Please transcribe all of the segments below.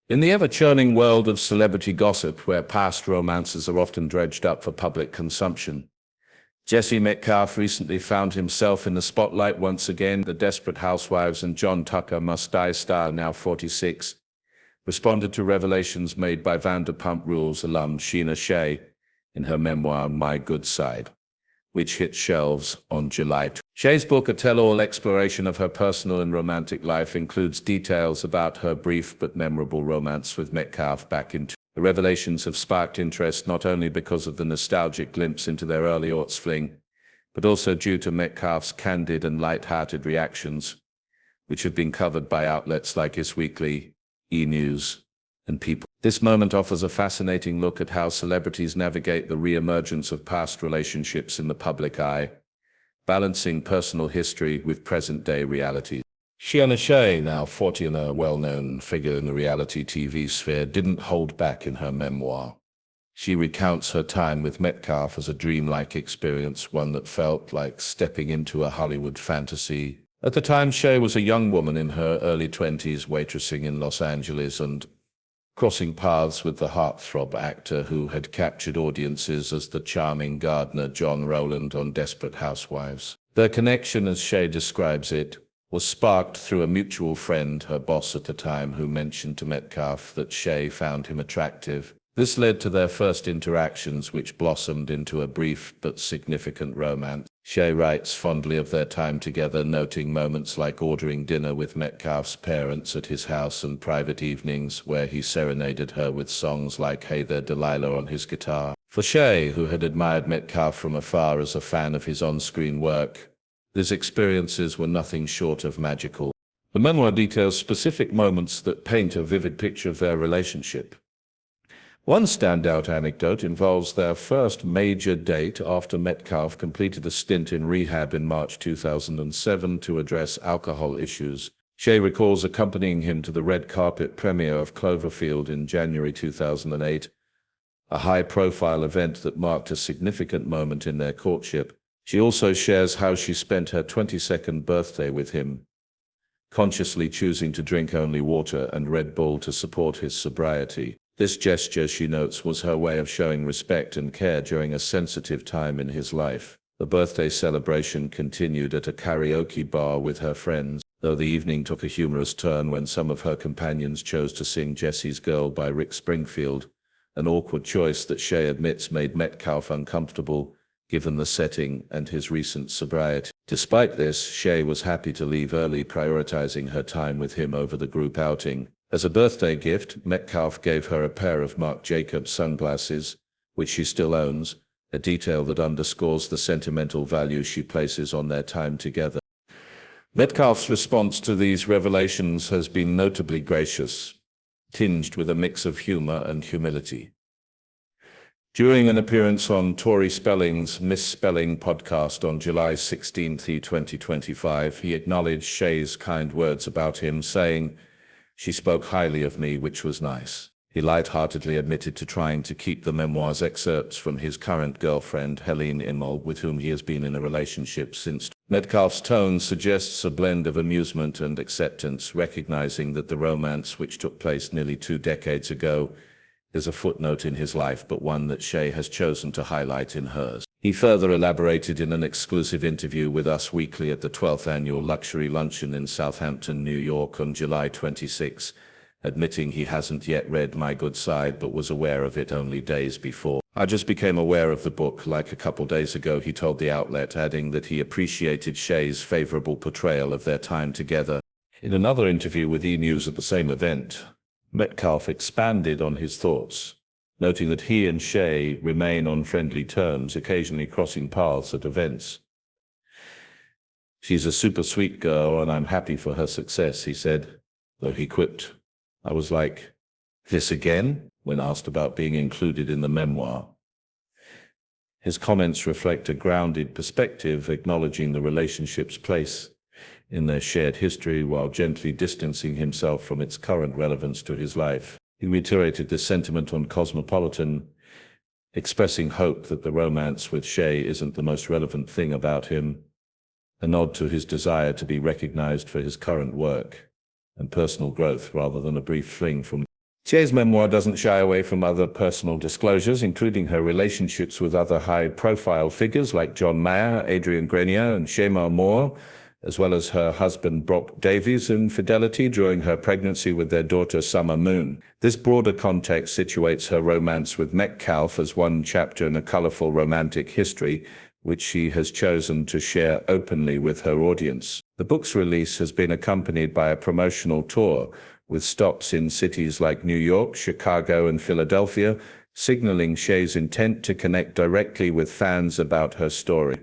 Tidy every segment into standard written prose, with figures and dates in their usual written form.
In the ever-churning world of celebrity gossip, where past romances are often dredged up for public consumption, Jesse Metcalfe recently found himself in the spotlight once again. The Desperate Housewives and John Tucker Must Die star, now 46, responded to revelations made by Vanderpump Rules alum Scheana Shay in her memoir, My Good Side, which hit shelves on July 20. Shay's book, a tell-all exploration of her personal and romantic life, includes details about her brief but memorable romance with Metcalfe back in. The revelations have sparked interest not only because of the nostalgic glimpse into their early aughts fling, but also due to Metcalfe's candid and light-hearted reactions, which have been covered by outlets like Us Weekly, E! News, and People. This moment offers a fascinating look at how celebrities navigate the re-emergence of past relationships in the public eye, balancing personal history with present-day reality. Scheana Shay, now 40 and a well-known figure in the reality TV sphere, didn't hold back in her memoir. She recounts her time with Metcalfe as a dreamlike experience, one that felt like stepping into a Hollywood fantasy. At the time, Shay was a young woman in her early 20s, waitressing in Los Angeles and crossing paths with the heartthrob actor who had captured audiences as the charming gardener John Rowland on Desperate Housewives. Their connection, as Shay describes it, was sparked through a mutual friend, her boss at the time, who mentioned to Metcalfe that Shay found him attractive. This led to their first interactions, which blossomed into a brief but significant romance. Shay writes fondly of their time together, noting moments like ordering dinner with Metcalfe's parents at his house and private evenings where he serenaded her with songs like Hey There Delilah on his guitar. For Shay, who had admired Metcalfe from afar as a fan of his on-screen work, these experiences were nothing short of magical. The memoir details specific moments that paint a vivid picture of their relationship. One standout anecdote involves their first major date after Metcalfe completed a stint in rehab in March 2007 to address alcohol issues. Shay recalls accompanying him to the red carpet premiere of Cloverfield in January 2008, a high-profile event that marked a significant moment in their courtship. She also shares how she spent her 22nd birthday with him, consciously choosing to drink only water and Red Bull to support his sobriety. This gesture, she notes, was her way of showing respect and care during a sensitive time in his life. The birthday celebration continued at a karaoke bar with her friends, though the evening took a humorous turn when some of her companions chose to sing Jesse's Girl by Rick Springfield, an awkward choice that Shay admits made Metcalfe uncomfortable, given the setting and his recent sobriety. Despite this, Shay was happy to leave early, prioritizing her time with him over the group outing. As a birthday gift, Metcalfe gave her a pair of Marc Jacobs sunglasses, which she still owns, a detail that underscores the sentimental value she places on their time together. Metcalfe's response to these revelations has been notably gracious, tinged with a mix of humor and humility. During an appearance on Tori Spelling's Misspelling podcast on July 16, 2025, he acknowledged Shay's kind words about him, saying, "She spoke highly of me, which was nice." He lightheartedly admitted to trying to keep the memoir's excerpts from his current girlfriend, Helene Immel, with whom he has been in a relationship since. Metcalfe's tone suggests a blend of amusement and acceptance, recognizing that the romance, which took place nearly 2 decades ago, is a footnote in his life, but one that Shay has chosen to highlight in hers. He further elaborated in an exclusive interview with Us Weekly at the 12th Annual Luxury Luncheon in Southampton, New York on July 26, admitting he hasn't yet read My Good Side but was aware of it only days before. "I just became aware of the book like a couple days ago," he told the outlet, adding that he appreciated Shay's favorable portrayal of their time together. In another interview with E! News at the same event, Metcalfe expanded on his thoughts, noting that he and Shay remain on friendly terms, occasionally crossing paths at events. "She's a super sweet girl and I'm happy for her success," he said, though he quipped, "I was like, this again?" when asked about being included in the memoir. His comments reflect a grounded perspective, acknowledging the relationship's place in their shared history while gently distancing himself from its current relevance to his life. He reiterated this sentiment on Cosmopolitan, expressing hope that the romance with Shay isn't the most relevant thing about him, a nod to his desire to be recognized for his current work and personal growth rather than a brief fling from Shay's memoir doesn't shy away from other personal disclosures, including her relationships with other high-profile figures like John Mayer, Adrian Grenier, and Shema Moore, as well as her husband Brock Davies' infidelity during her pregnancy with their daughter Summer Moon. This broader context situates her romance with Metcalfe as one chapter in a colorful romantic history, which she has chosen to share openly with her audience. The book's release has been accompanied by a promotional tour, with stops in cities like New York, Chicago, and Philadelphia, signaling Shay's intent to connect directly with fans about her story.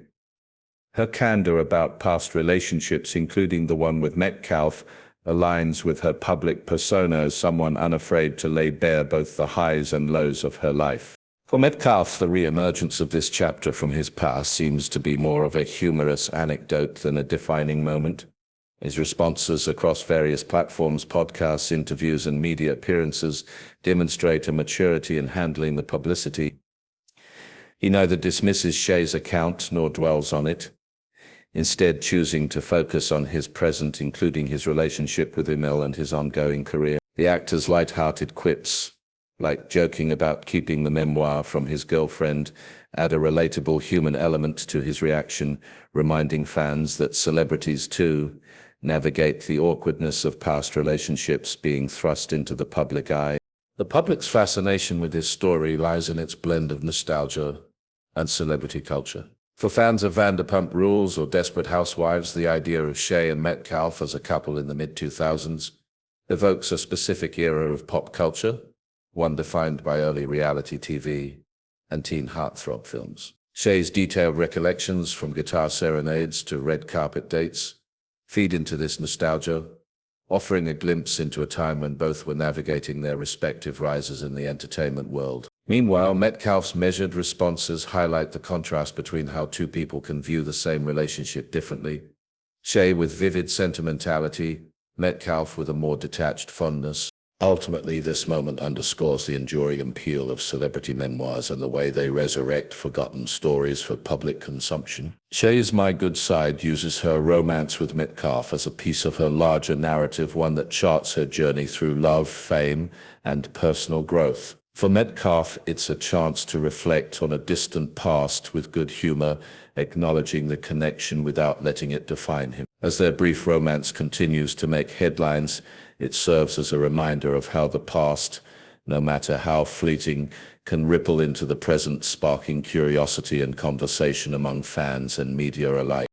Her candor about past relationships, including the one with Metcalfe, aligns with her public persona as someone unafraid to lay bare both the highs and lows of her life. For Metcalfe, the re-emergence of this chapter from his past seems to be more of a humorous anecdote than a defining moment. His responses across various platforms, podcasts, interviews, and media appearances demonstrate a maturity in handling the publicity. He neither dismisses Shay's account nor dwells on it, instead choosing to focus on his present, including his relationship with Emil and his ongoing career. The actor's light-hearted quips, like joking about keeping the memoir from his girlfriend, add a relatable human element to his reaction, reminding fans that celebrities, too, navigate the awkwardness of past relationships being thrust into the public eye. The public's fascination with his story lies in its blend of nostalgia and celebrity culture. For fans of Vanderpump Rules or Desperate Housewives, the idea of Shay and Metcalfe as a couple in the mid-2000s evokes a specific era of pop culture, one defined by early reality TV and teen heartthrob films. Shay's detailed recollections, from guitar serenades to red carpet dates, feed into this nostalgia, offering a glimpse into a time when both were navigating their respective rises in the entertainment world. Meanwhile, Metcalfe's measured responses highlight the contrast between how two people can view the same relationship differently. Shay with vivid sentimentality, Metcalfe with a more detached fondness. Ultimately, this moment underscores the enduring appeal of celebrity memoirs and the way they resurrect forgotten stories for public consumption. Shay's My Good Side uses her romance with Metcalfe as a piece of her larger narrative, one that charts her journey through love, fame, and personal growth. For Metcalfe, it's a chance to reflect on a distant past with good humor, acknowledging the connection without letting it define him. As their brief romance continues to make headlines, it serves as a reminder of how the past, no matter how fleeting, can ripple into the present, sparking curiosity and conversation among fans and media alike.